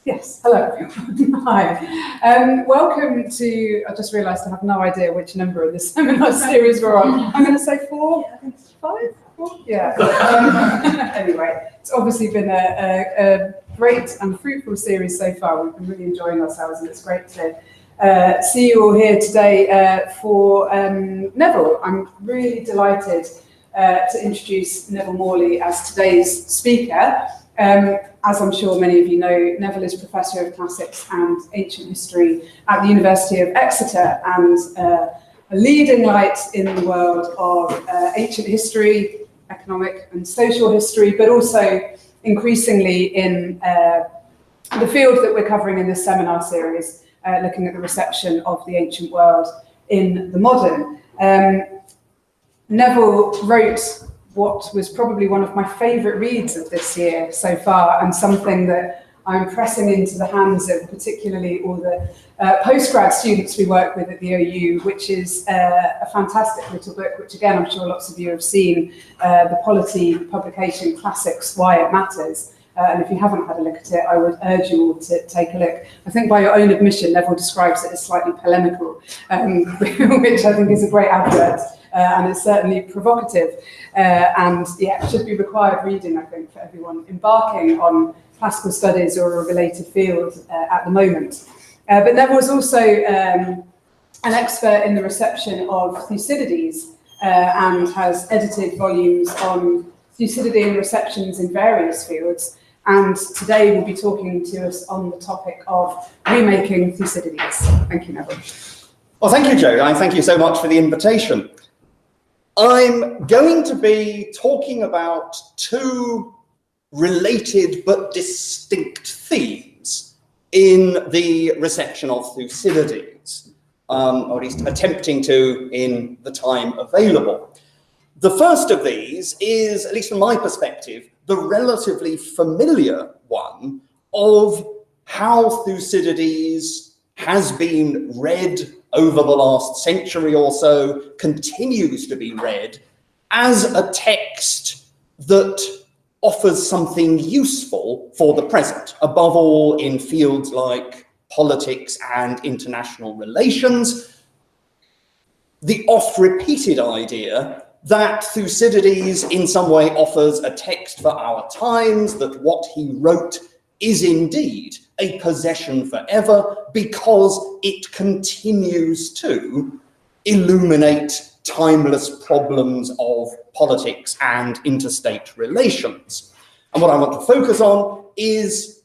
Yes, hello. Hi. Welcome to, I just realised I have no idea which number of this seminar series we're on. I'm going to say 4, I think it's 5? 4? Yeah. Anyway, it's obviously been a great and fruitful series so far. We've been really enjoying ourselves, and it's great to see you all here today for Neville. I'm really delighted to introduce Neville Morley as today's speaker. As I'm sure many of you know, Neville is Professor of Classics and Ancient History at the University of Exeter, and a leading light in the world of ancient history, economic and social history, but also increasingly in the field that we're covering in this seminar series, looking at the reception of the ancient world in the modern. Neville wrote what was probably one of my favourite reads of this year so far, and something that I'm pressing into the hands of particularly all the postgrad students we work with at the OU, which is a fantastic little book, which again, I'm sure lots of you have seen, the Polity publication Classics, Why It Matters. And if you haven't had a look at it, I would urge you all to take a look. I think by your own admission, Neville describes it as slightly polemical, which I think is a great advert. And it's certainly provocative, and yeah, should be required reading, I think, for everyone embarking on classical studies or a related field at the moment. But Neville was also an expert in the reception of Thucydides and has edited volumes on Thucydidean receptions in various fields. And today we'll be talking to us on the topic of remaking Thucydides. Thank you, Neville. Well, thank you, Jo, and thank you so much for the invitation. I'm going to be talking about two related but distinct themes in the reception of Thucydides, or at least attempting to in the time available. The first of these is, at least from my perspective, the relatively familiar one of how Thucydides has been read over the last century or so, continues to be read as a text that offers something useful for the present, above all in fields like politics and international relations. The oft-repeated idea that Thucydides in some way offers a text for our times, that what he wrote is indeed a possession forever because it continues to illuminate timeless problems of politics and interstate relations. And what I want to focus on is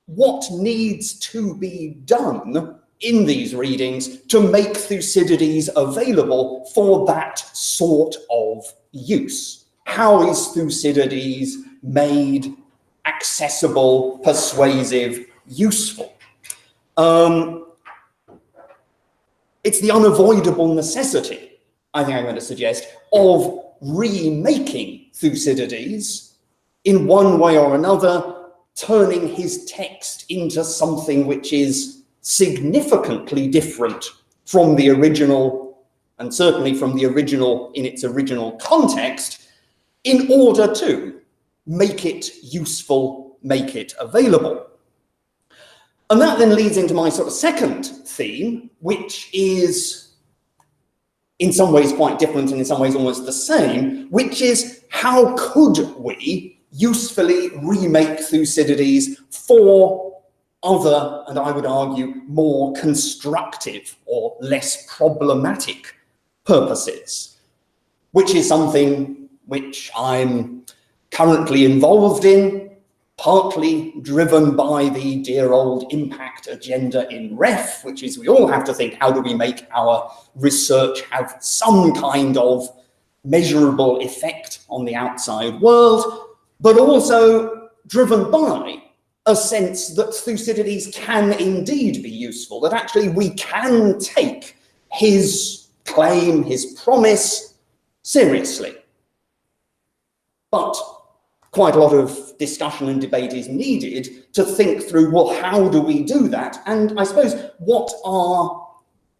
what needs to be done in these readings to make Thucydides available for that sort of use. How is Thucydides made accessible, persuasive, useful? It's the unavoidable necessity, I think I'm going to suggest, of remaking Thucydides in one way or another, turning his text into something which is significantly different from the original, and certainly from the original in its original context, in order to make it useful, make it available. And that then leads into my sort of second theme, which is in some ways quite different and in some ways almost the same, which is how could we usefully remake Thucydides for other, and I would argue, more constructive or less problematic purposes, which is something which I'm currently involved in, partly driven by the dear old impact agenda in REF, which is we all have to think, how do we make our research have some kind of measurable effect on the outside world, but also driven by a sense that Thucydides can indeed be useful, that actually we can take his claim, his promise, seriously. But quite a lot of discussion and debate is needed to think through, well, how do we do that? And I suppose, what are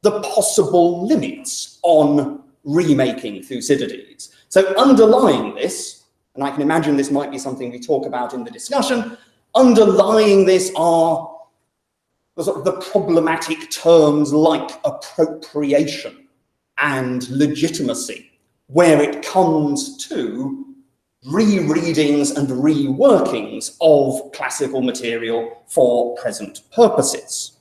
the possible limits on remaking Thucydides? So underlying this, and I can imagine this might be something we talk about in the discussion, underlying this are the sort of the problematic terms like appropriation and legitimacy, where it comes to rereadings and reworkings of classical material for present purposes.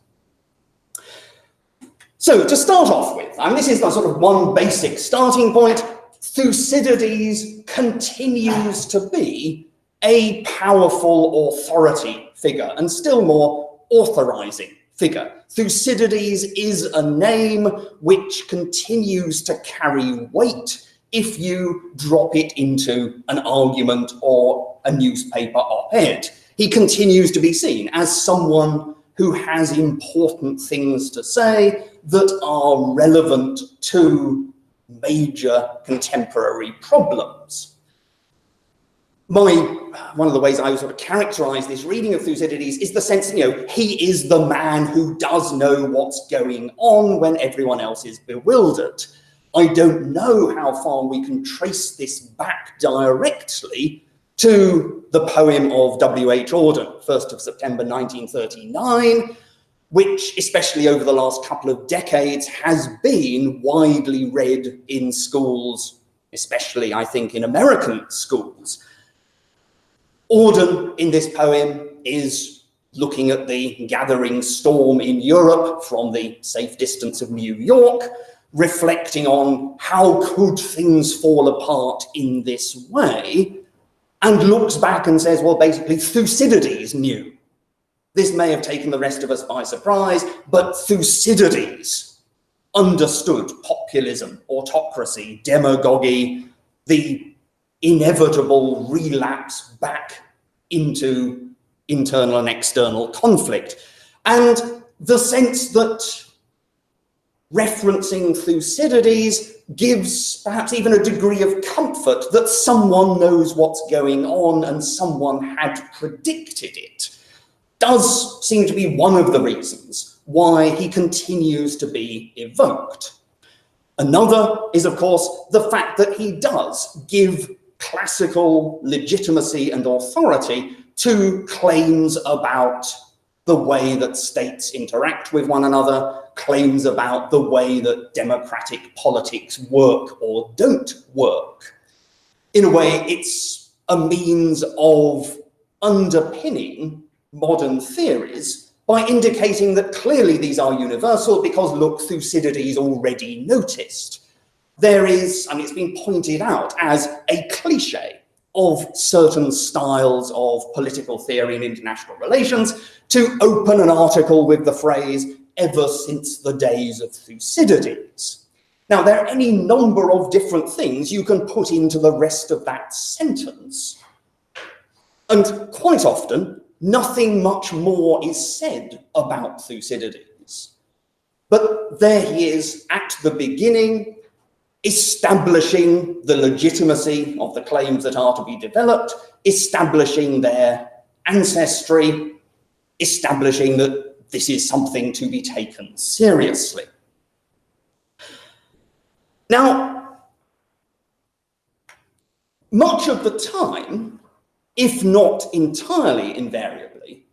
So to start off with, and this is the sort of one basic starting point, Thucydides continues to be a powerful authority figure, and still more authorizing figure. Thucydides is a name which continues to carry weight if you drop it into an argument or a newspaper op-ed. He continues to be seen as someone who has important things to say that are relevant to major contemporary problems. One of the ways I would sort of characterize this reading of Thucydides is the sense, he is the man who does know what's going on when everyone else is bewildered. I don't know how far we can trace this back directly to the poem of W.H. Auden, 1st of September 1939, which, especially over the last couple of decades, has been widely read in schools, especially, I think, in American schools. Auden, in this poem, is looking at the gathering storm in Europe from the safe distance of New York, reflecting on how could things fall apart in this way, and looks back and says, well, basically, Thucydides knew. This may have taken the rest of us by surprise, but Thucydides understood populism, autocracy, demagogy, the inevitable relapse back into internal and external conflict. And the sense that referencing Thucydides gives perhaps even a degree of comfort that someone knows what's going on and someone had predicted it, does seem to be one of the reasons why he continues to be evoked. Another is, of course, the fact that he does give classical legitimacy and authority to claims about the way that states interact with one another, claims about the way that democratic politics work or don't work. In a way, it's a means of underpinning modern theories by indicating that clearly these are universal because, look, Thucydides already noticed. There is, and it's been pointed out as a cliche of certain styles of political theory and international relations, to open an article with the phrase, ever since the days of Thucydides. Now, there are any number of different things you can put into the rest of that sentence, and quite often, nothing much more is said about Thucydides. But there he is at the beginning, establishing the legitimacy of the claims that are to be developed, establishing their ancestry, establishing that this is something to be taken seriously. Now, much of the time, if not entirely invariably,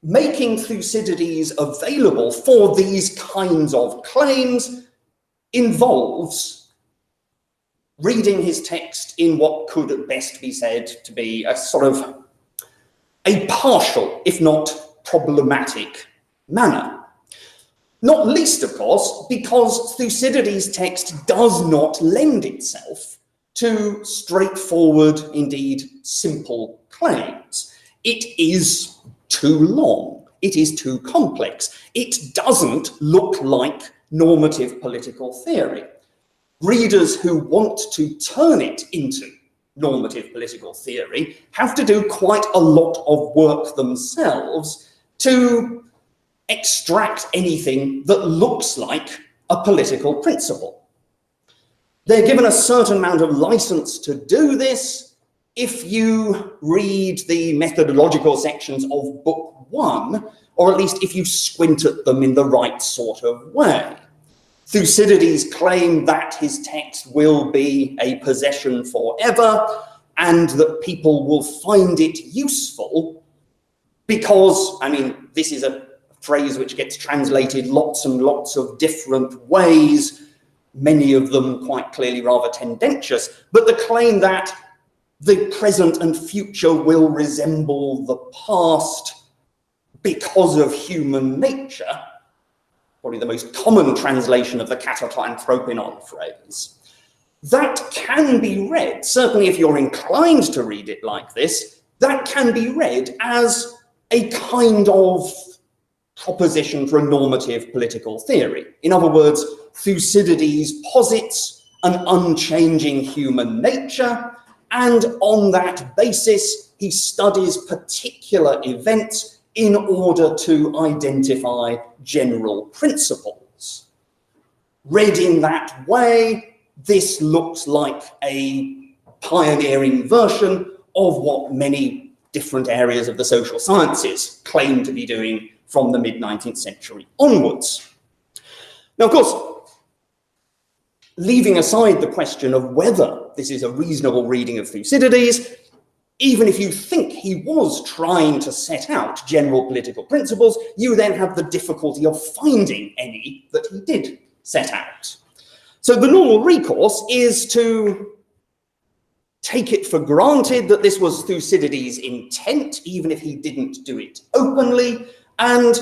making Thucydides available for these kinds of claims involves reading his text in what could best be said to be a sort of a partial, if not problematic, manner. Not least, of course, because Thucydides' text does not lend itself to straightforward, indeed simple claims. It is too long. It is too complex. It doesn't look like normative political theory. Readers who want to turn it into normative political theory have to do quite a lot of work themselves to extract anything that looks like a political principle. They're given a certain amount of license to do this if you read the methodological sections of Book 1, or at least if you squint at them in the right sort of way. Thucydides claimed that his text will be a possession forever, and that people will find it useful because, I mean, this is a phrase which gets translated lots and lots of different ways, many of them quite clearly rather tendentious, but the claim that the present and future will resemble the past because of human nature, probably the most common translation of the katakleinanthropinon phrase. That can be read, certainly if you're inclined to read it like this, that can be read as a kind of proposition for a normative political theory. In other words, Thucydides posits an unchanging human nature, and on that basis, he studies particular events in order to identify general principles. Read in that way, this looks like a pioneering version of what many different areas of the social sciences claim to be doing from the mid-19th century onwards. Now, of course, leaving aside the question of whether this is a reasonable reading of Thucydides, even if you think he was trying to set out general political principles, you then have the difficulty of finding any that he did set out. So the normal recourse is to take it for granted that this was Thucydides' intent, even if he didn't do it openly, and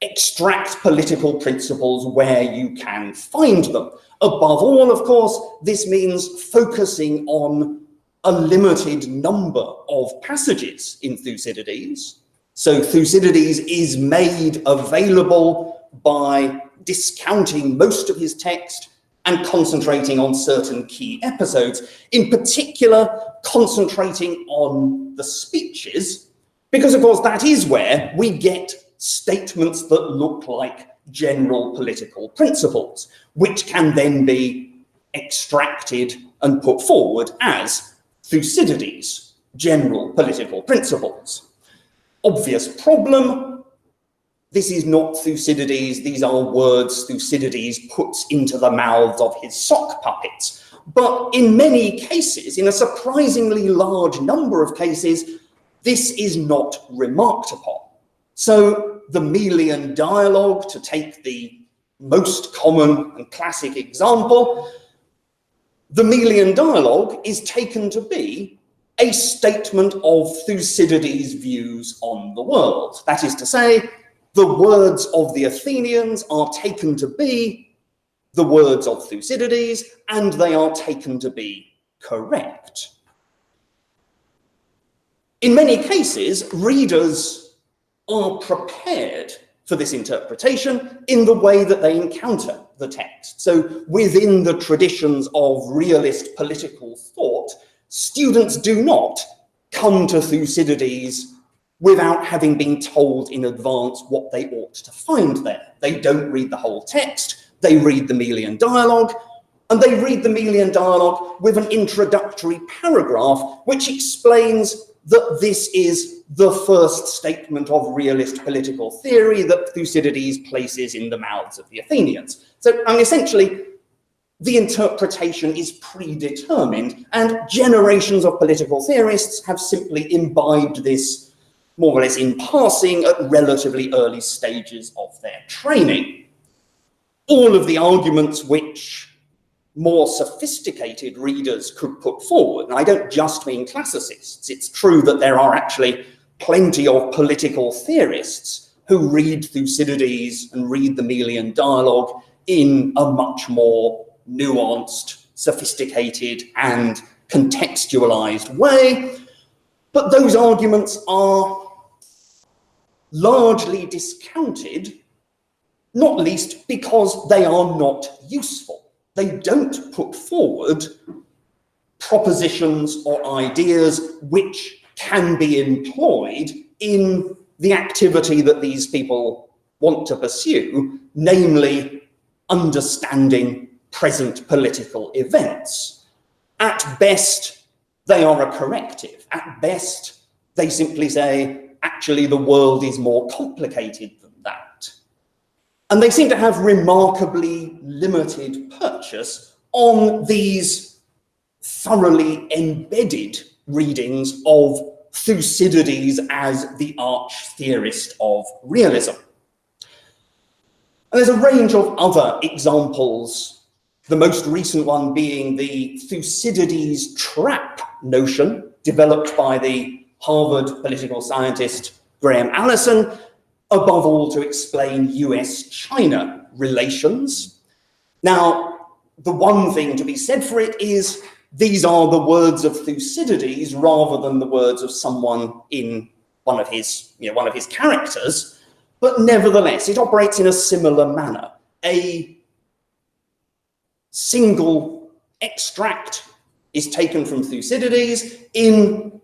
extract political principles where you can find them. Above all, of course, this means focusing on a limited number of passages in Thucydides. So Thucydides is made available by discounting most of his text and concentrating on certain key episodes, in particular concentrating on the speeches, because of course that is where we get statements that look like general political principles, which can then be extracted and put forward as Thucydides' general political principles. Obvious problem, this is not Thucydides, these are words Thucydides puts into the mouths of his sock puppets. But in many cases, in a surprisingly large number of cases, this is not remarked upon. So the Melian dialogue, to take the most common and classic example, the Melian dialogue is taken to be a statement of Thucydides' views on the world. That is to say, the words of the Athenians are taken to be the words of Thucydides, and they are taken to be correct. In many cases, readers are prepared for this interpretation in the way that they encounter the text. So within the traditions of realist political thought, students do not come to Thucydides without having been told in advance what they ought to find there. They don't read the whole text, they read the Melian dialogue, and they read the Melian dialogue with an introductory paragraph which explains that this is the first statement of realist political theory that Thucydides places in the mouths of the Athenians. So, essentially, the interpretation is predetermined, and generations of political theorists have simply imbibed this more or less in passing at relatively early stages of their training. All of the arguments which more sophisticated readers could put forward, and I don't just mean classicists, it's true that there are actually plenty of political theorists who read Thucydides and read the Melian dialogue in a much more nuanced, sophisticated, and contextualized way. But those arguments are largely discounted, not least because they are not useful. They don't put forward propositions or ideas which can be employed in the activity that these people want to pursue, namely understanding present political events. At best, they are a corrective. At best, they simply say, actually, the world is more complicated than that. And they seem to have remarkably limited purchase on these thoroughly embedded readings of Thucydides as the arch-theorist of realism. And there's a range of other examples, the most recent one being the Thucydides trap notion developed by the Harvard political scientist Graham Allison, above all to explain US-China relations. Now, the one thing to be said for it is these are the words of Thucydides rather than the words of someone in one of his characters, but nevertheless, it operates in a similar manner. A single extract is taken from Thucydides in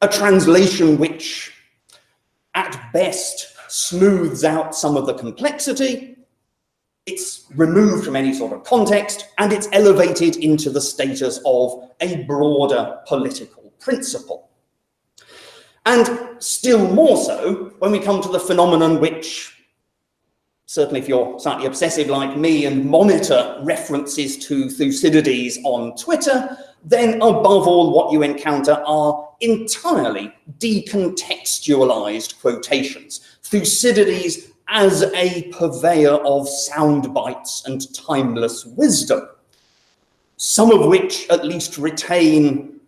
a translation which, at best, smooths out some of the complexity. It's removed from any sort of context, and it's elevated into the status of a broader political principle. And still more so when we come to the phenomenon which, certainly if you're slightly obsessive like me and monitor references to Thucydides on Twitter, then above all what you encounter are entirely decontextualized quotations. Thucydides as a purveyor of sound bites and timeless wisdom, some of which at least retain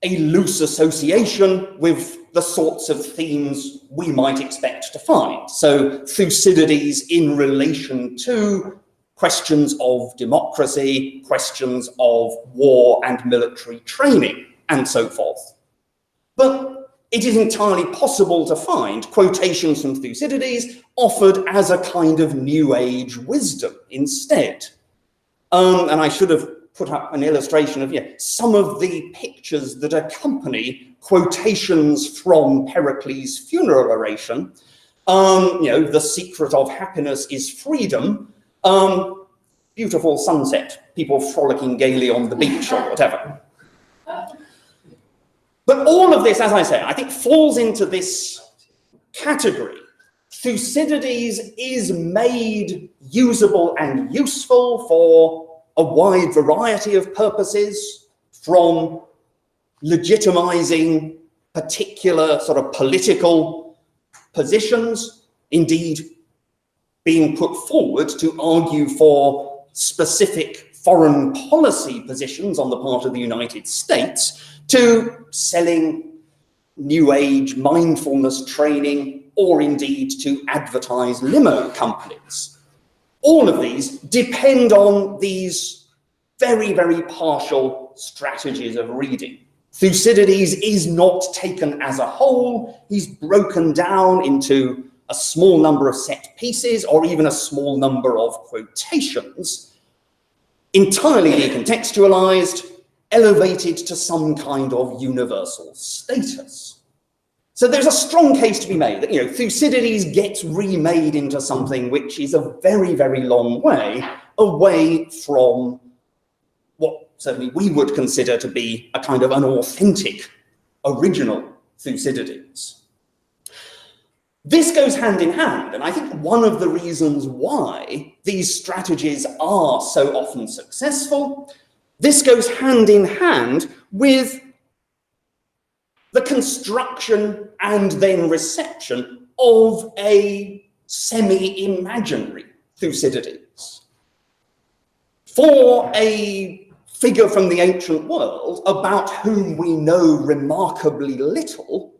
a loose association with the sorts of themes we might expect to find. So Thucydides in relation to questions of democracy, questions of war and military training, and so forth. But it is entirely possible to find quotations from Thucydides offered as a kind of New Age wisdom instead. And I should have put up an illustration of some of the pictures that accompany quotations from Pericles' funeral oration. The secret of happiness is freedom. Beautiful sunset, people frolicking gaily on the beach or whatever. But all of this, as I say, I think falls into this category. Thucydides is made usable and useful for a wide variety of purposes, from legitimizing particular sort of political positions, indeed being put forward to argue for specific foreign policy positions on the part of the United States, to selling New Age mindfulness training, or indeed to advertise limo companies. All of these depend on these very, very partial strategies of reading. Thucydides is not taken as a whole. He's broken down into a small number of set pieces, or even a small number of quotations, entirely decontextualized, elevated to some kind of universal status. So there's a strong case to be made that Thucydides gets remade into something which is a very, very long way away from what certainly we would consider to be a kind of an authentic, original Thucydides. This goes hand in hand, and I think one of the reasons why these strategies are so often successful, this goes hand in hand with the construction and then reception of a semi-imaginary Thucydides. For a figure from the ancient world about whom we know remarkably little,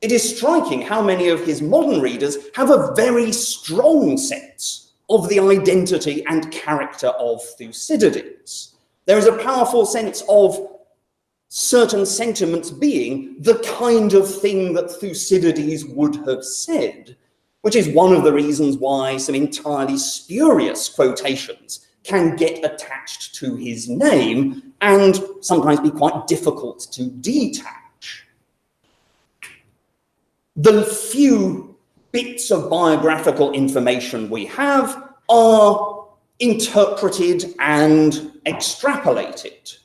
it is striking how many of his modern readers have a very strong sense of the identity and character of Thucydides. There is a powerful sense of certain sentiments being the kind of thing that Thucydides would have said, which is one of the reasons why some entirely spurious quotations can get attached to his name and sometimes be quite difficult to detach. The few bits of biographical information we have are interpreted and extrapolated.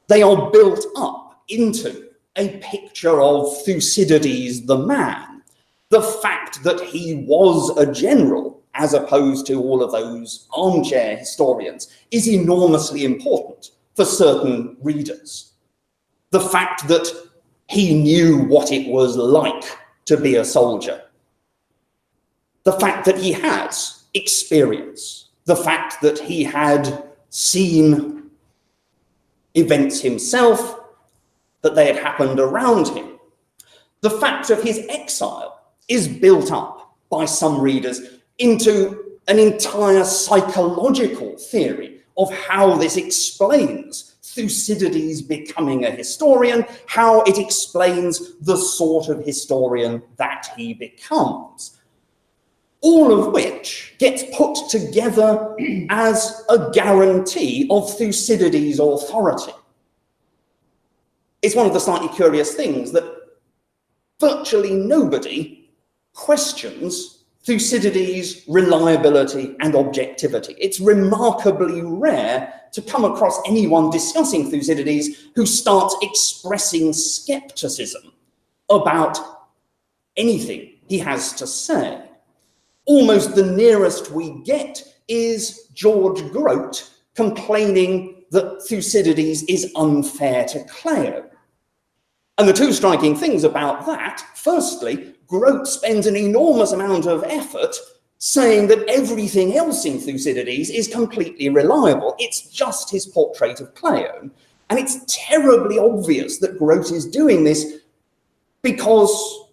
They are built up into a picture of Thucydides the man. The fact that he was a general, as opposed to all of those armchair historians, is enormously important for certain readers. The fact that he knew what it was like to be a soldier. The fact that he has experience. The fact that he had seen events himself, that they had happened around him. The fact of his exile is built up by some readers into an entire psychological theory of how this explains Thucydides becoming a historian, how it explains the sort of historian that he becomes. All of which gets put together as a guarantee of Thucydides' authority. It's one of the slightly curious things that virtually nobody questions Thucydides' reliability and objectivity. It's remarkably rare to come across anyone discussing Thucydides who starts expressing skepticism about anything he has to say. Almost the nearest we get is George Grote complaining that Thucydides is unfair to Clio. And the two striking things about that, firstly, Grote spends an enormous amount of effort saying that everything else in Thucydides is completely reliable. It's just his portrait of Clio. And it's terribly obvious that Grote is doing this because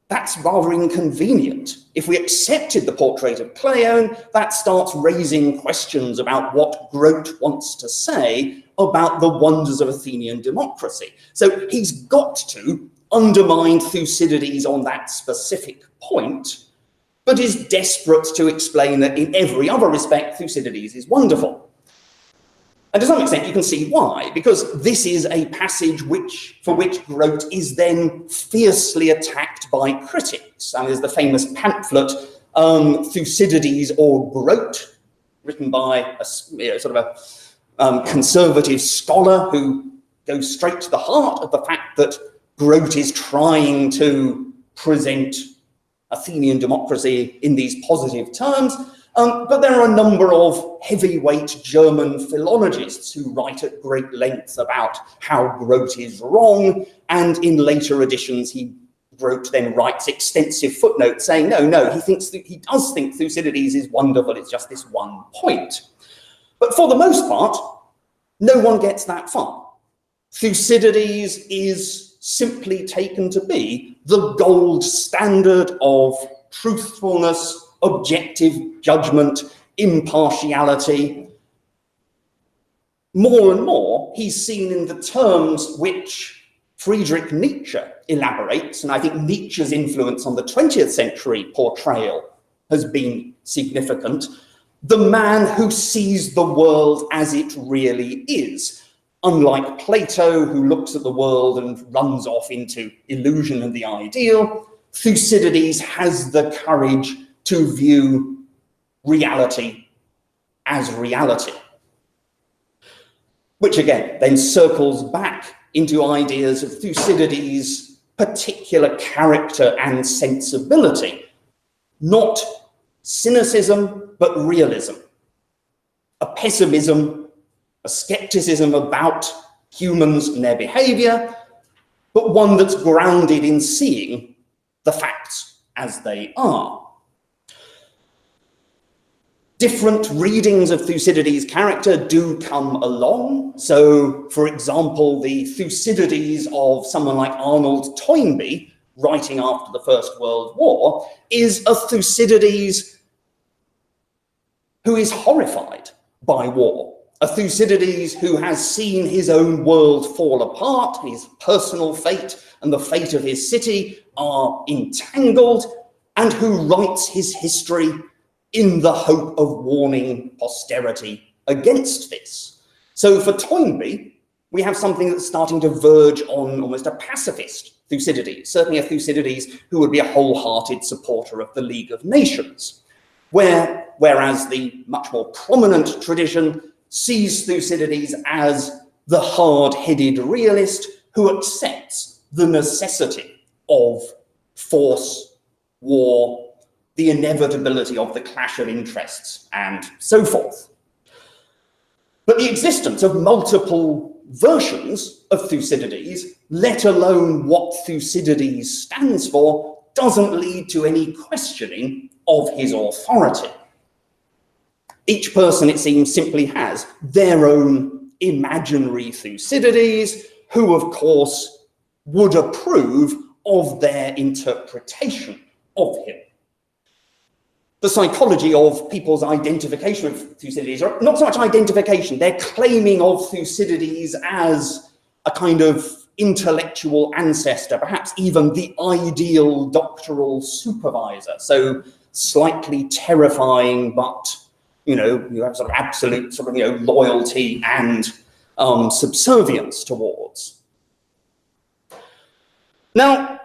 that's rather inconvenient. If we accepted the portrait of Cleone, that starts raising questions about what Grote wants to say about the wonders of Athenian democracy. So he's got to undermine Thucydides on that specific point, but is desperate to explain that in every other respect, Thucydides is wonderful. And to some extent, you can see why, because this is a passage for which Grote is then fiercely attacked by critics. And there's the famous pamphlet, Thucydides or Grote, written by a sort of a conservative scholar who goes straight to the heart of the fact that Grote is trying to present Athenian democracy in these positive terms. But there are a number of heavyweight German philologists who write at great length about how Grote is wrong, and in later editions Grote then writes extensive footnotes saying, no, he does think Thucydides is wonderful, it's just this one point. But for the most part, no one gets that far. Thucydides is simply taken to be the gold standard of truthfulness, objective judgment, impartiality. More and more, he's seen in the terms which Friedrich Nietzsche elaborates, and I think Nietzsche's influence on the 20th century portrayal has been significant. The man who sees the world as it really is. Unlike Plato, who looks at the world and runs off into illusion and the ideal, Thucydides has the courage to view reality as reality. Which again, then circles back into ideas of Thucydides' particular character and sensibility. Not cynicism, but realism. A pessimism, a skepticism about humans and their behavior, but one that's grounded in seeing the facts as they are. Different readings of Thucydides' character do come along. So, for example, the Thucydides of someone like Arnold Toynbee, writing after the First World War, is a Thucydides who is horrified by war. A Thucydides who has seen his own world fall apart, his personal fate and the fate of his city are entangled, and who writes his history in the hope of warning posterity against this. So for Toynbee, we have something that's starting to verge on almost a pacifist Thucydides, certainly a Thucydides who would be a wholehearted supporter of the League of Nations, whereas the much more prominent tradition sees Thucydides as the hard-headed realist who accepts the necessity of force, war, the inevitability of the clash of interests, and so forth. But the existence of multiple versions of Thucydides, let alone what Thucydides stands for, doesn't lead to any questioning of his authority. Each person, it seems, simply has their own imaginary Thucydides, who, of course, would approve of their interpretation of him. The psychology of people's identification of Thucydides, or not so much identification, they're claiming of Thucydides as a kind of intellectual ancestor, perhaps even the ideal doctoral supervisor. So slightly terrifying, but, you know, you have sort of absolute sort of, you know, loyalty and subservience towards. Now,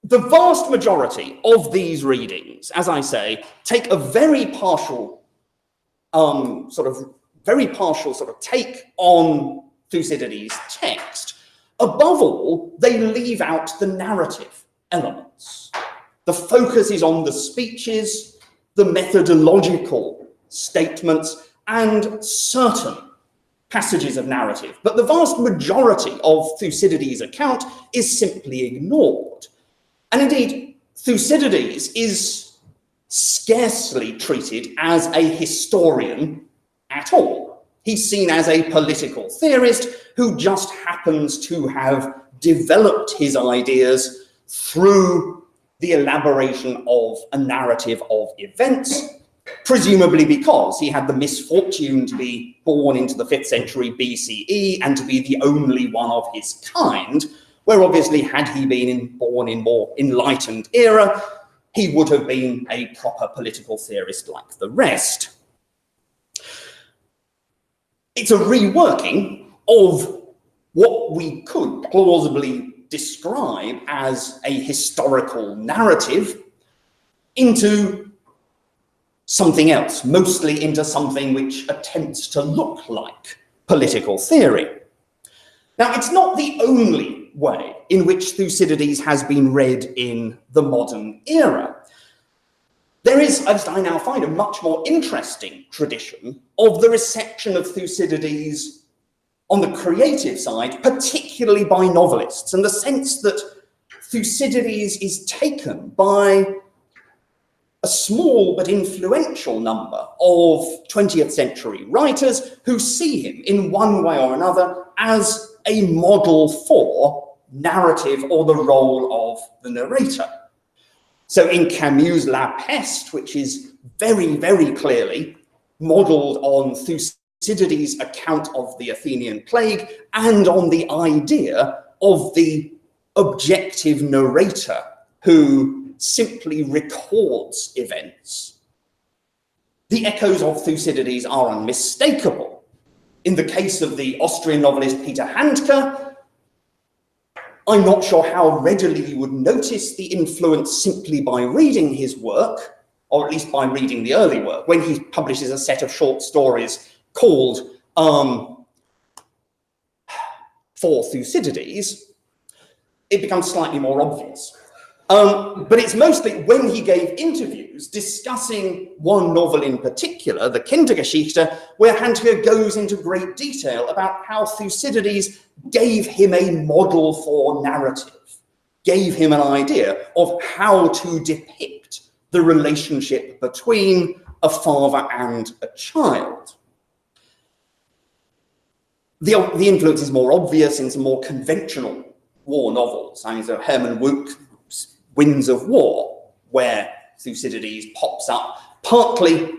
the vast majority of these readings, as I say, take a very partial sort of take on Thucydides' text. Above all, they leave out the narrative elements. The focus is on the speeches, the methodological statements, and certain passages of narrative. But the vast majority of Thucydides' account is simply ignored. And indeed, Thucydides is scarcely treated as a historian at all. He's seen as a political theorist who just happens to have developed his ideas through the elaboration of a narrative of events, presumably because he had the misfortune to be born into the 5th century BCE and to be the only one of his kind, where obviously had he been born in more enlightened era, he would have been a proper political theorist like the rest. It's a reworking of what we could plausibly describe as a historical narrative into something else, mostly into something which attempts to look like political theory. Now, it's not the only way in which Thucydides has been read in the modern era. There is, as I now find, a much more interesting tradition of the reception of Thucydides on the creative side, particularly by novelists, and the sense that Thucydides is taken by a small but influential number of 20th century writers who see him in one way or another as a model for narrative or the role of the narrator. So in Camus' La Peste, which is very, very clearly modelled on Thucydides' account of the Athenian plague and on the idea of the objective narrator who simply records events, the echoes of Thucydides are unmistakable. In the case of the Austrian novelist Peter Handke, I'm not sure how readily you would notice the influence simply by reading his work, or at least by reading the early work, when he publishes a set of short stories called For Thucydides, it becomes slightly more obvious. But it's mostly when he gave interviews discussing one novel in particular, the Kindergeschichte, where Handke goes into great detail about how Thucydides gave him a model for narrative, gave him an idea of how to depict the relationship between a father and a child. The influence is more obvious in some more conventional war novels. I mean, so Herman Wouk's Winds of War, where Thucydides pops up, partly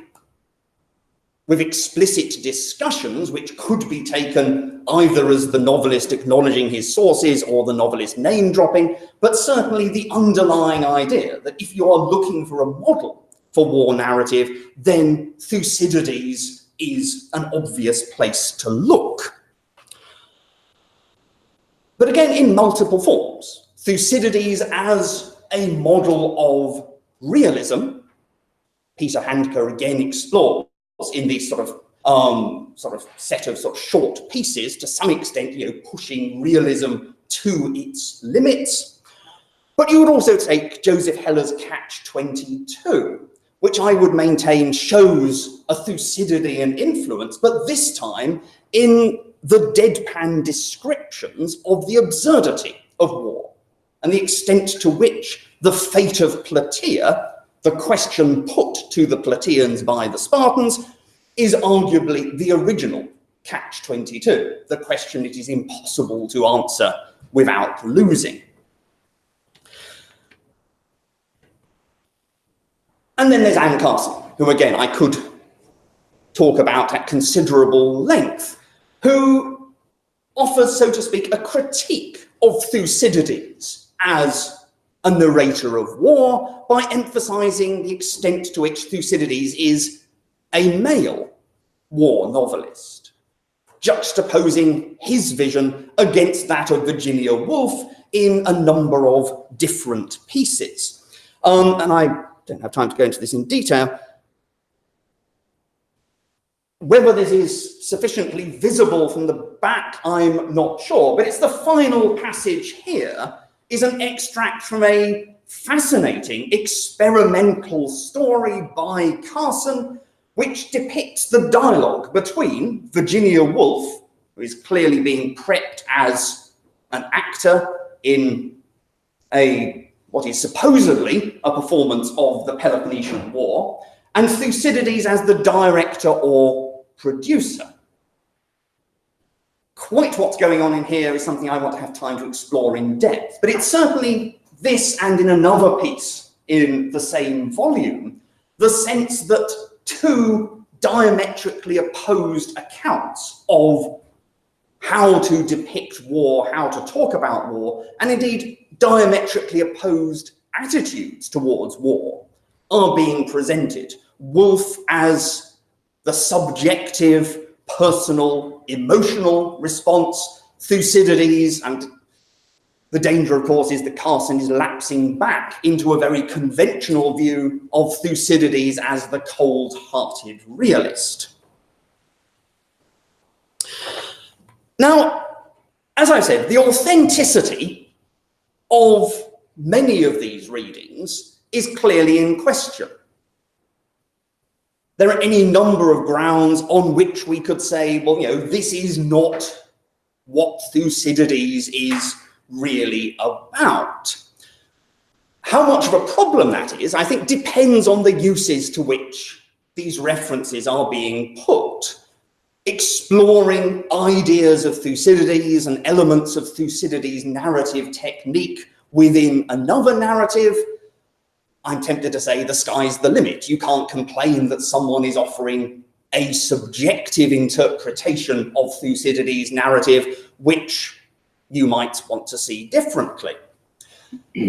with explicit discussions which could be taken either as the novelist acknowledging his sources or the novelist name dropping, but certainly the underlying idea that if you are looking for a model for war narrative, then Thucydides is an obvious place to look. But again, in multiple forms. Thucydides as a model of realism, Peter Handke again explores in these sort of set of short pieces, to some extent, pushing realism to its limits. But you would also take Joseph Heller's Catch-22, which I would maintain shows a Thucydidean influence, but this time in the deadpan descriptions of the absurdity of war and the extent to which the fate of Plataea, the question put to the Plataeans by the Spartans, is arguably the original catch-22, the question it is impossible to answer without losing. And then there's Anne Carson, who again I could talk about at considerable length, who offers, so to speak, a critique of Thucydides as a narrator of war by emphasizing the extent to which Thucydides is a male war novelist, juxtaposing his vision against that of Virginia Woolf in a number of different pieces. And I don't have time to go into this in detail. Whether this is sufficiently visible from the back, I'm not sure, but it's the final passage here is an extract from a fascinating experimental story by Carson, which depicts the dialogue between Virginia Woolf, who is clearly being prepped as an actor in what is supposedly a performance of the Peloponnesian War, and Thucydides as the director or producer. Quite what's going on in here is something I want to have time to explore in depth, but it's certainly this, and in another piece in the same volume, the sense that two diametrically opposed accounts of how to depict war, how to talk about war, and indeed diametrically opposed attitudes towards war are being presented. Woolf as the subjective, personal, emotional response, Thucydides, and the danger, of course, is that Carson is lapsing back into a very conventional view of Thucydides as the cold-hearted realist. Now, as I said, the authenticity of many of these readings is clearly in question. There are any number of grounds on which we could say, well, this is not what Thucydides is really about. How much of a problem that is, I think, depends on the uses to which these references are being put. Exploring ideas of Thucydides and elements of Thucydides' narrative technique within another narrative, I'm tempted to say the sky's the limit. You can't complain that someone is offering a subjective interpretation of Thucydides' narrative, which you might want to see differently.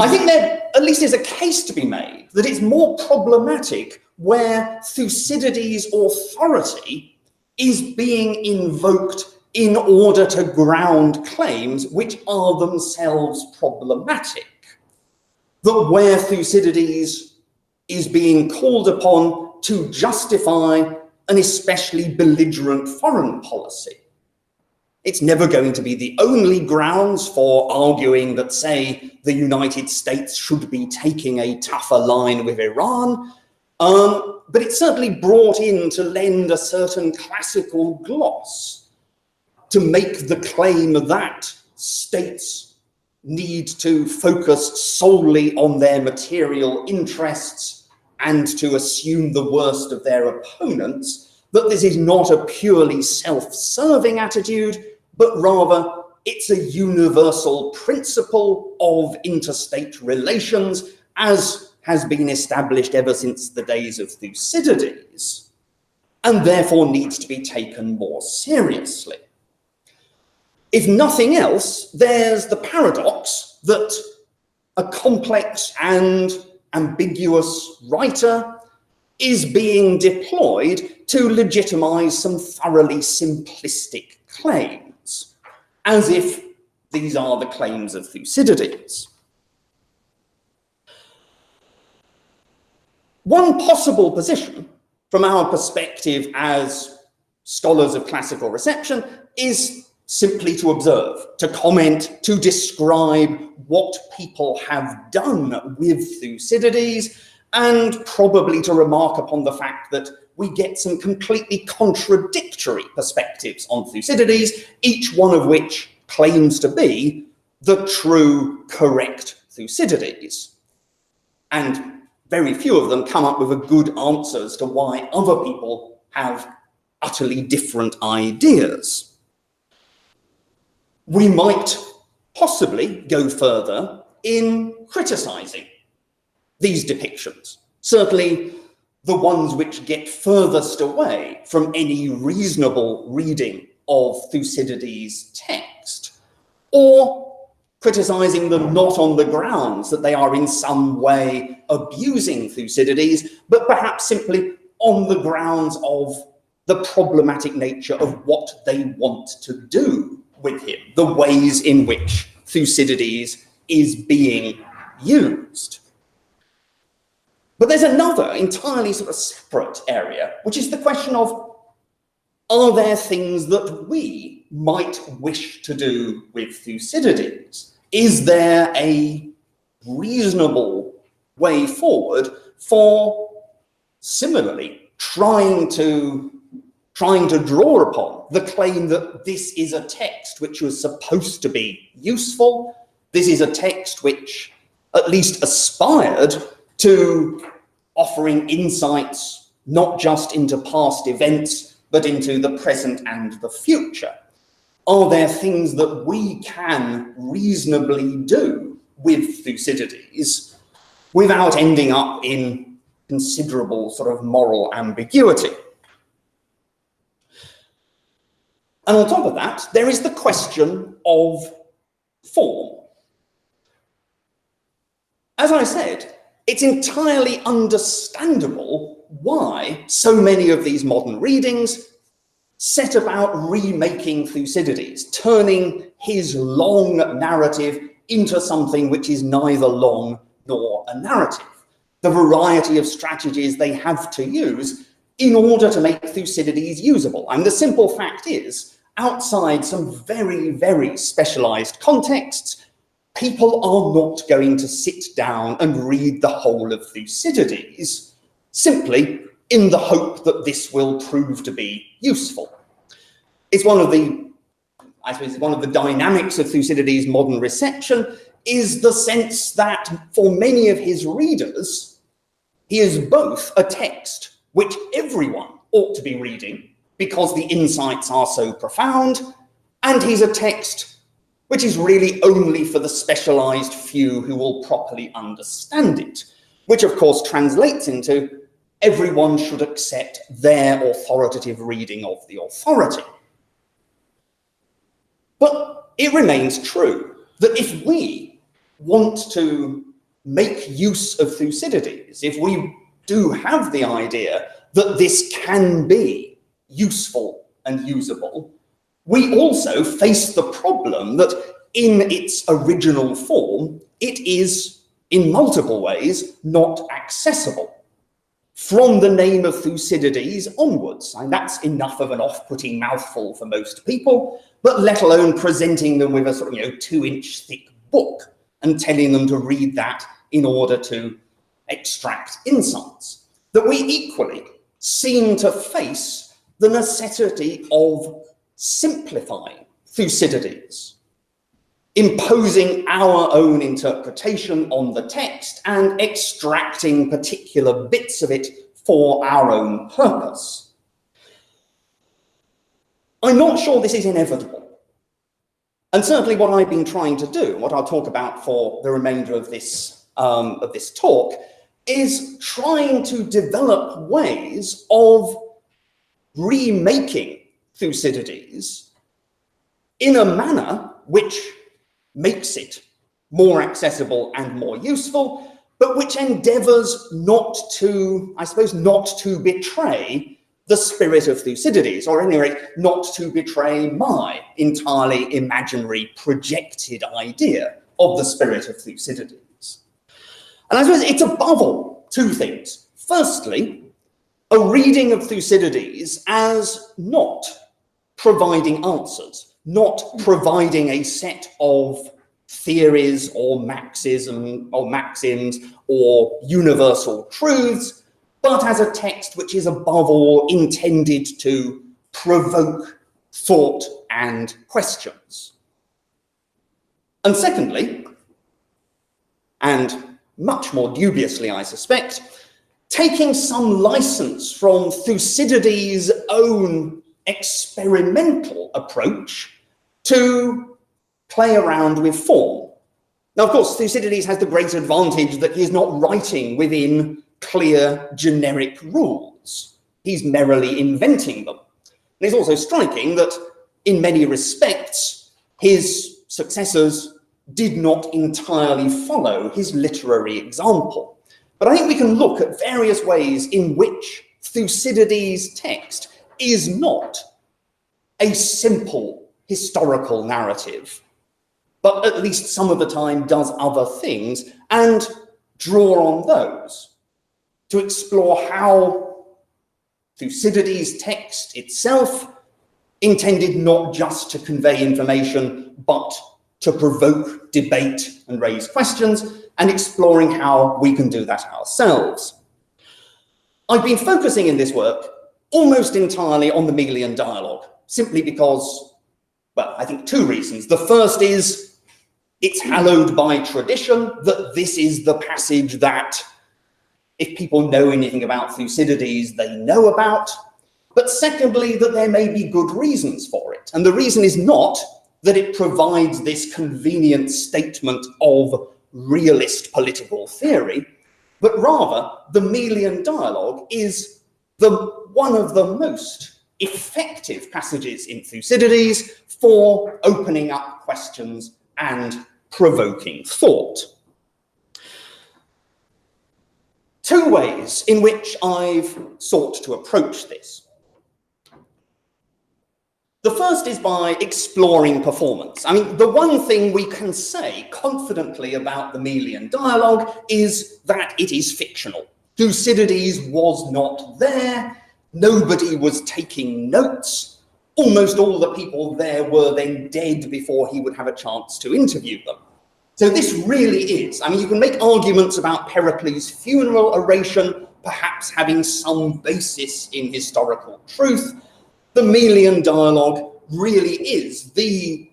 I think there at least is a case to be made that it's more problematic where Thucydides' authority is being invoked in order to ground claims which are themselves problematic. That where Thucydides is being called upon to justify an especially belligerent foreign policy, it's never going to be the only grounds for arguing that, say, the United States should be taking a tougher line with Iran, but it's certainly brought in to lend a certain classical gloss, to make the claim that states need to focus solely on their material interests and to assume the worst of their opponents, that this is not a purely self-serving attitude, but rather it's a universal principle of interstate relations, as has been established ever since the days of Thucydides, and therefore needs to be taken more seriously. If nothing else, there's the paradox that a complex and ambiguous writer is being deployed to legitimize some thoroughly simplistic claims, as if these are the claims of Thucydides. One possible position from our perspective as scholars of classical reception is simply to observe, to comment, to describe what people have done with Thucydides, and probably to remark upon the fact that we get some completely contradictory perspectives on Thucydides, each one of which claims to be the true, correct Thucydides. And very few of them come up with a good answer as to why other people have utterly different ideas. We might possibly go further in criticising these depictions, certainly the ones which get furthest away from any reasonable reading of Thucydides' text, or criticising them not on the grounds that they are in some way abusing Thucydides, but perhaps simply on the grounds of the problematic nature of what they want to do with him, the ways in which Thucydides is being used. But there's another entirely sort of separate area, which is the question of, are there things that we might wish to do with Thucydides? Is there a reasonable way forward for similarly trying to draw upon the claim that this is a text which was supposed to be useful, this is a text which at least aspired to offering insights not just into past events, but into the present and the future? Are there things that we can reasonably do with Thucydides without ending up in considerable sort of moral ambiguity? And on top of that, there is the question of form. As I said, it's entirely understandable why so many of these modern readings set about remaking Thucydides, turning his long narrative into something which is neither long nor a narrative. The variety of strategies they have to use in order to make Thucydides usable. And the simple fact is, outside some very, very specialized contexts, people are not going to sit down and read the whole of Thucydides simply in the hope that this will prove to be useful. It's one of the, I suppose, one of the dynamics of Thucydides' modern reception is the sense that for many of his readers, he is both a text which everyone ought to be reading because the insights are so profound, and he's a text which is really only for the specialized few who will properly understand it, which of course translates into everyone should accept their authoritative reading of the authority. But it remains true that if we want to make use of Thucydides, if we do have the idea that this can be useful and usable, we also face the problem that in its original form, it is in multiple ways not accessible. From the name of Thucydides onwards, and that's enough of an off-putting mouthful for most people, but let alone presenting them with a sort of 2-inch thick book and telling them to read that in order to extract insights, that we equally seem to face the necessity of simplifying Thucydides, imposing our own interpretation on the text and extracting particular bits of it for our own purpose. I'm not sure this is inevitable. And certainly what I've been trying to do, what I'll talk about for the remainder of this talk, is trying to develop ways of remaking Thucydides in a manner which makes it more accessible and more useful, but which endeavors not to, I suppose, not to betray the spirit of Thucydides, or at any rate, not to betray my entirely imaginary projected idea of the spirit of Thucydides. And I suppose it's above all two things. Firstly, a reading of Thucydides as not providing answers, not providing a set of theories or maxims or universal truths, but as a text which is above all intended to provoke thought and questions. And secondly, and much more dubiously I suspect, taking some license from Thucydides' own experimental approach to play around with form. Now, of course, Thucydides has the great advantage that he is not writing within clear generic rules. He's merrily inventing them. And it's also striking that in many respects, his successors did not entirely follow his literary example. But I think we can look at various ways in which Thucydides' text is not a simple historical narrative, but at least some of the time does other things, and draw on those to explore how Thucydides' text itself intended not just to convey information, but to provoke debate and raise questions, and exploring how we can do that ourselves. I've been focusing in this work almost entirely on the Melian dialogue, simply because, well, I think two reasons. The first is it's hallowed by tradition that this is the passage that, if people know anything about Thucydides, they know about. But secondly, that there may be good reasons for it. And the reason is not that it provides this convenient statement of realist political theory, but rather the Melian dialogue is one of the most effective passages in Thucydides for opening up questions and provoking thought. Two ways in which I've sought to approach this. The first is by exploring performance. I mean, the one thing we can say confidently about the Melian dialogue is that it is fictional. Thucydides was not there. Nobody was taking notes. Almost all the people there were then dead before he would have a chance to interview them. So this really is, I mean, you can make arguments about Pericles' funeral oration, perhaps having some basis in historical truth. The Melian dialogue really is the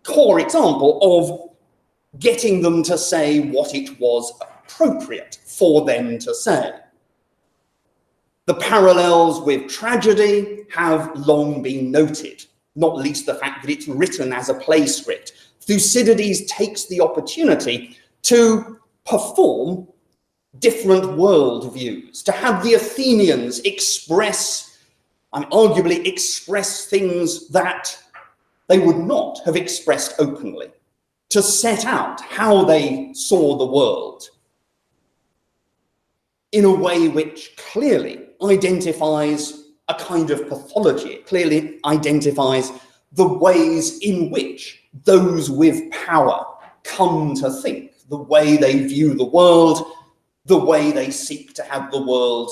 core example of getting them to say what it was appropriate for them to say. The parallels with tragedy have long been noted, not least the fact that it's written as a play script. Thucydides takes the opportunity to perform different worldviews, to have the Athenians express, and arguably express things that they would not have expressed openly, to set out how they saw the world in a way which clearly identifies a kind of pathology. It clearly identifies the ways in which those with power come to think, the way they view the world, the way they seek to have the world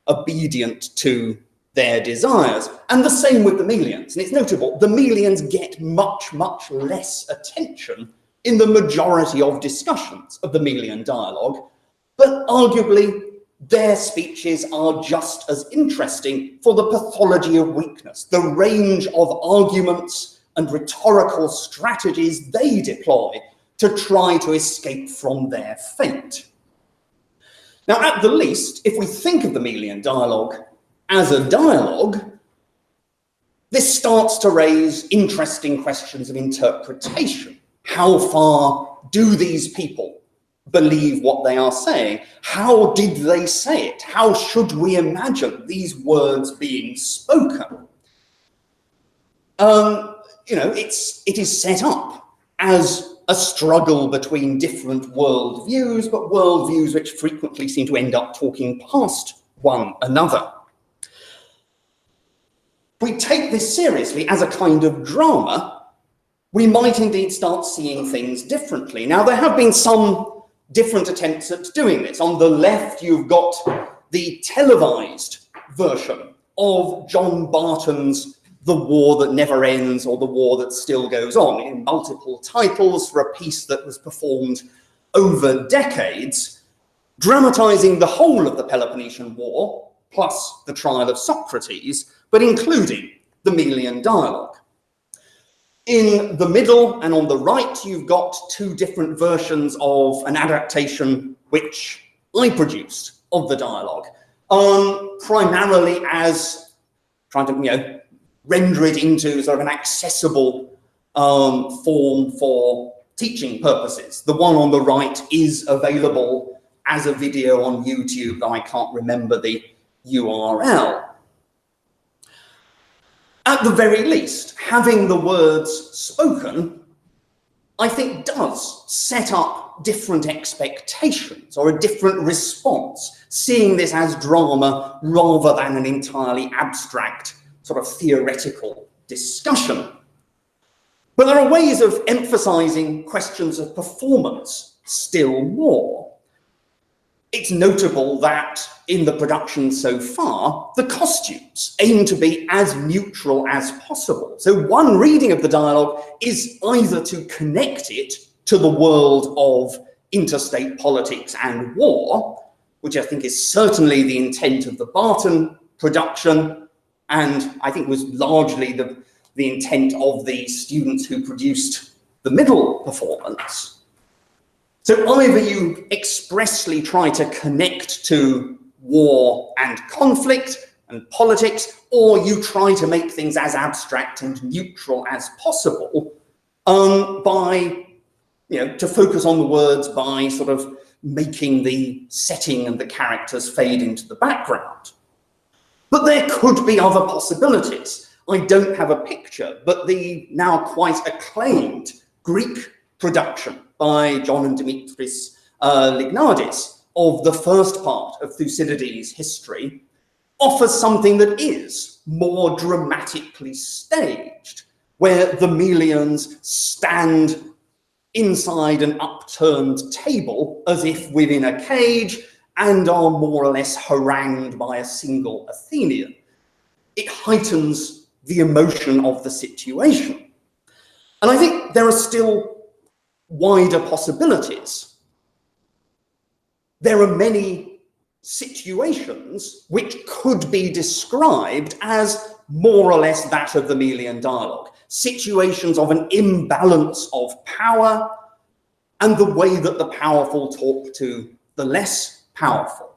obedient to their desires. And the same with the Melians. And it's notable, the Melians get much, much less attention in the majority of discussions of the Melian dialogue, but arguably their speeches are just as interesting for the pathology of weakness, the range of arguments and rhetorical strategies they deploy to try to escape from their fate. Now, at the least, if we think of the Melian dialogue as a dialogue, this starts to raise interesting questions of interpretation. How far do these people believe what they are saying? How did they say it? How should we imagine these words being spoken? It is set up as a struggle between different worldviews, but worldviews which frequently seem to end up talking past one another. If we take this seriously as a kind of drama, we might indeed start seeing things differently. Now, there have been some different attempts at doing this. On the left, you've got the televised version of John Barton's the war that never ends or the war that still goes on, in multiple titles for a piece that was performed over decades, dramatizing the whole of the Peloponnesian War, plus the trial of Socrates, but including the Melian dialogue. In the middle and on the right, you've got two different versions of an adaptation which I produced of the dialogue, primarily as trying to, render it into sort of an accessible form for teaching purposes. The one on the right is available as a video on YouTube, though I can't remember the URL. At the very least, having the words spoken, I think, does set up different expectations or a different response, seeing this as drama rather than an entirely abstract sort of theoretical discussion. But there are ways of emphasizing questions of performance still more. It's notable that in the production so far, the costumes aim to be as neutral as possible. So one reading of the dialogue is either to connect it to the world of interstate politics and war, which I think is certainly the intent of the Barton production, and I think was largely the intent of the students who produced the middle performance. So either you expressly try to connect to war and conflict and politics, or you try to make things as abstract and neutral as possible by, to focus on the words by sort of making the setting and the characters fade into the background. But there could be other possibilities. I don't have a picture, but the now quite acclaimed Greek production by John and Dimitris Lignadis of the first part of Thucydides' history offers something that is more dramatically staged, where the Melians stand inside an upturned table as if within a cage and are more or less harangued by a single Athenian. It heightens the emotion of the situation. And I think there are still wider possibilities. There are many situations which could be described as more or less that of the Melian dialogue, situations of an imbalance of power and the way that the powerful talk to the less powerful.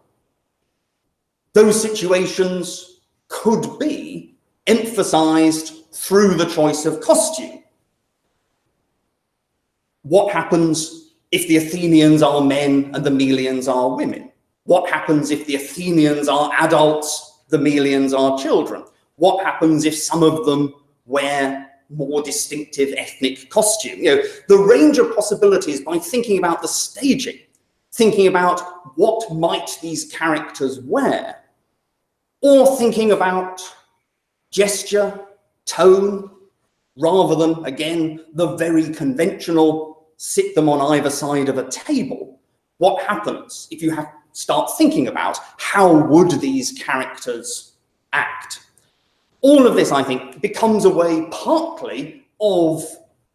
Those situations could be emphasized through the choice of costume. What happens if the Athenians are men and the Melians are women? What happens if the Athenians are adults, the Melians are children? What happens if some of them wear more distinctive ethnic costume? The range of possibilities by thinking about the staging, thinking about what might these characters wear, or thinking about gesture, tone, rather than, again, the very conventional sit them on either side of a table. What happens if you start thinking about how would these characters act? All of this, I think, becomes a way partly of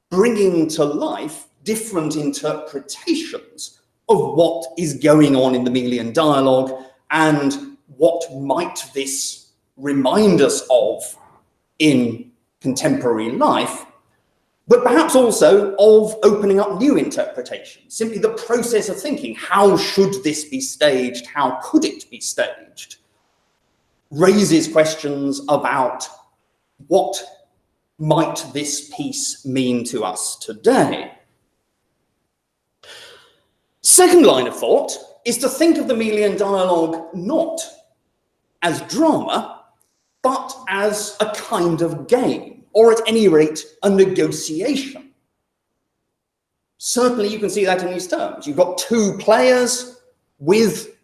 bringing to life different interpretations of what is going on in the Melian dialogue and what might this remind us of in contemporary life, but perhaps also of opening up new interpretations. Simply the process of thinking, how should this be staged? How could it be staged? Raises questions about what might this piece mean to us today. Second line of thought is to think of the Melian dialogue not as drama, but as a kind of game, or at any rate, a negotiation. Certainly you can see that in these terms. You've got two players with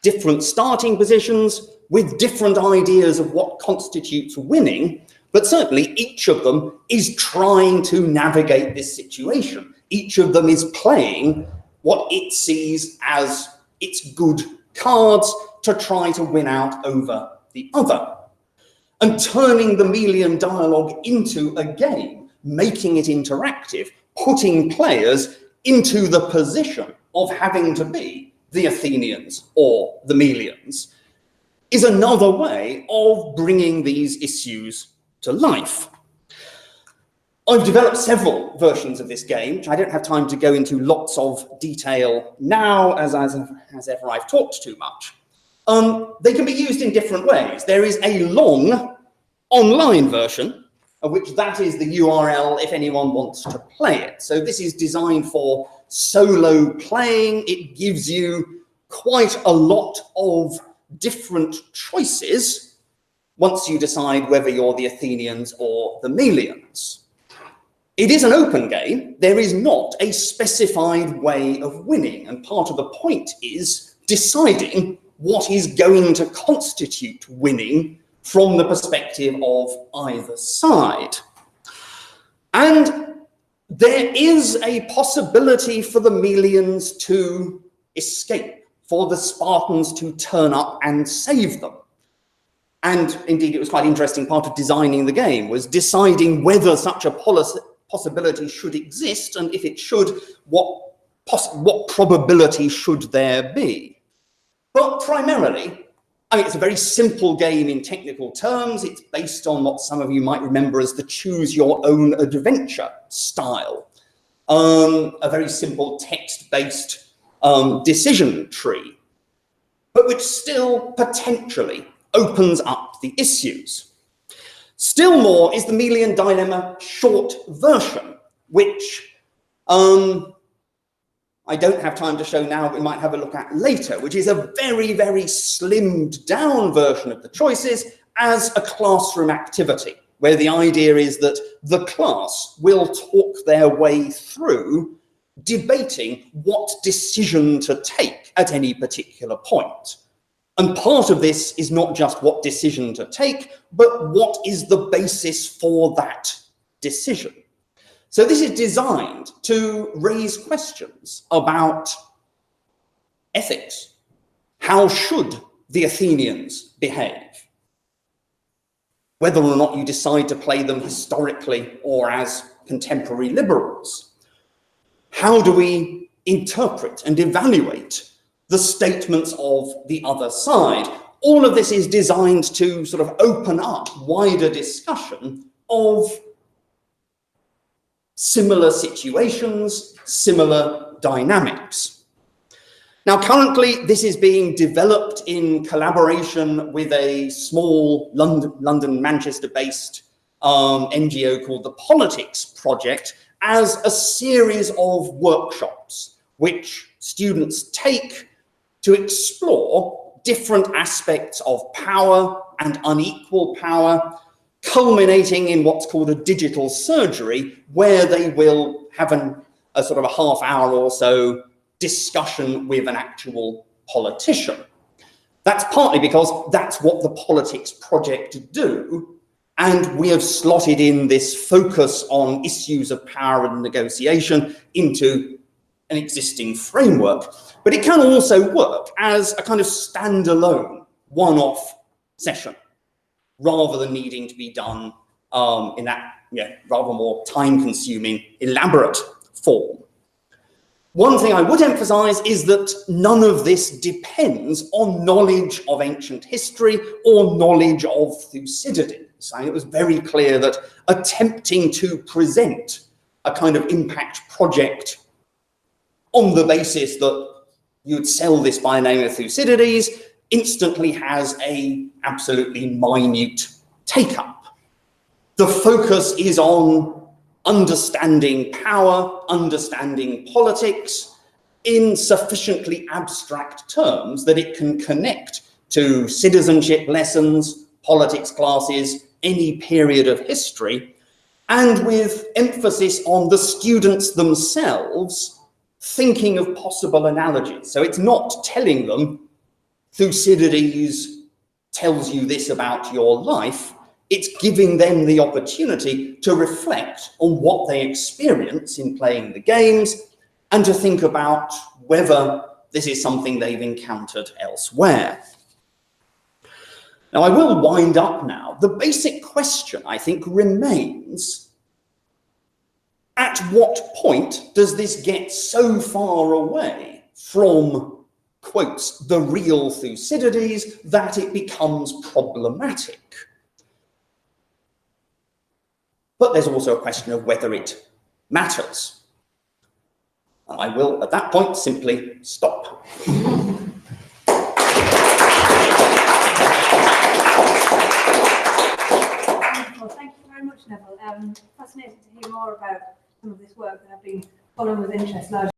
different starting positions, with different ideas of what constitutes winning, but certainly each of them is trying to navigate this situation. Each of them is playing what it sees as its good cards to try to win out over the other. and turning the Melian dialogue into a game, making it interactive, putting players into the position of having to be the Athenians or the Melians, is another way of bringing these issues to life. I've developed several versions of this game, which I don't have time to go into lots of detail now, as ever I've talked too much. They can be used in different ways. There is a long online version, of which that is the URL if anyone wants to play it. So this is designed for solo playing. It gives you quite a lot of different choices once you decide whether you're the Athenians or the Melians. It is an open game. There is not a specified way of winning, and part of the point is deciding what is going to constitute winning from the perspective of either side. And there is a possibility for the Melians to escape, for the Spartans to turn up and save them. And indeed, it was quite an interesting part of designing the game, was deciding whether such a possibility should exist, and if it should, what probability should there be? But primarily, I mean, it's a very simple game in technical terms. It's based on what some of you might remember as the choose your own adventure style. A very simple text-based decision tree, but which still potentially opens up the issues. Still more is the Melian dilemma short version, which I don't have time to show now, but we might have a look at later, which is a very, very slimmed down version of the choices as a classroom activity, where the idea is that the class will talk their way through debating what decision to take at any particular point. And part of this is not just what decision to take, but what is the basis for that decision. So this is designed to raise questions about ethics. How should the Athenians behave? Whether or not you decide to play them historically or as contemporary liberals. How do we interpret and evaluate the statements of the other side? All of this is designed to sort of open up wider discussion of similar situations, similar dynamics. Now, currently, this is being developed in collaboration with a small London-Manchester-based NGO called the Politics Project as a series of workshops which students take to explore different aspects of power and unequal power, culminating in what's called a digital surgery, where they will have a sort of a half hour or so discussion with an actual politician. That's partly because that's what the Politics Project do, and we have slotted in this focus on issues of power and negotiation into an existing framework. But it can also work as a kind of standalone one-off session, rather than needing to be done in that rather more time-consuming, elaborate form. One thing I would emphasize is that none of this depends on knowledge of ancient history or knowledge of Thucydides. And it was very clear that attempting to present a kind of impact project on the basis that you'd sell this by the name of Thucydides instantly has a absolutely minute take-up. The focus is on understanding power, understanding politics in sufficiently abstract terms that it can connect to citizenship lessons, politics classes, any period of history, and with emphasis on the students themselves thinking of possible analogies. So it's not telling them Thucydides tells you this about your life. It's giving them the opportunity to reflect on what they experience in playing the games and to think about whether this is something they've encountered elsewhere. Now, I will wind up now. The basic question, I think, remains, at what point does this get so far away from, quotes, the real Thucydides that it becomes problematic? But there's also a question of whether it matters. And I will, at that point, simply stop. Well, thank you very much, Neville. Fascinating to hear more about some of this work that I've been following with interest now.